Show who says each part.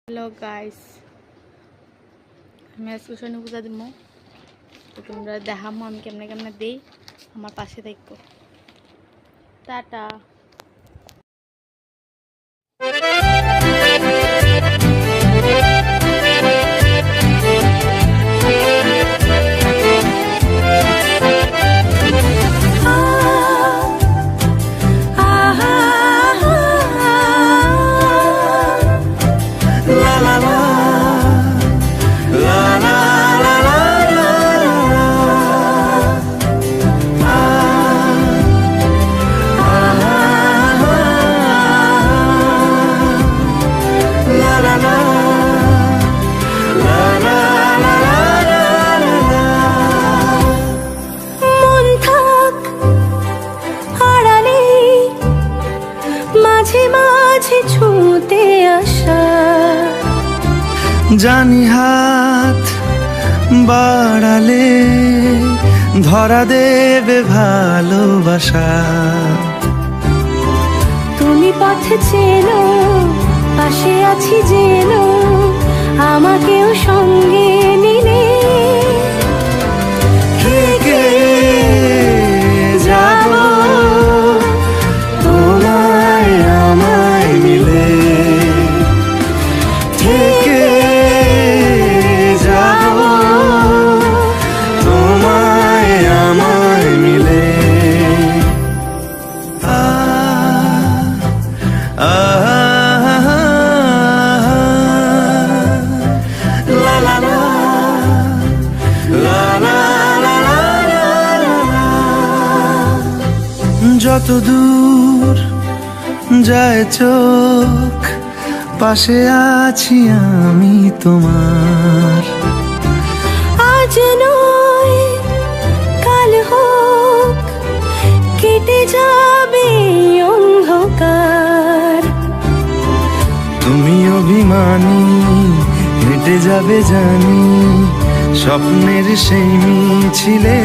Speaker 1: Hello guys, আমি আজকে শনি পূজা দিব। তো তোমরা দেখামো আমি কেমনে কেমনে দিই, আমার পাশে দেখো। টাটা।
Speaker 2: মাঝে মাঝে ছুঁতে আসা,
Speaker 3: জানি হাত বাড়ালে ধরা দেবে ভালোবাসা।
Speaker 2: তুমি পথে চেনো, পাশে আছি যেন, আমাকেও সঙ্গে নিলে
Speaker 3: থেকে যাব তোমায় আমায় মিলে, থেকে যাব তোমায় আমায় মিলে। লা লা লা লা লা লা লা লা। যত দূর যায় চোখ, পাশে আছি আমি তোমার।
Speaker 2: আজ নয় কাল হোক, কেটে যাবে অন্ধকার।
Speaker 3: তুমি অভিমানী, হেঁটে যাবে জানি, স্বপ্নের সেই মিছিলে।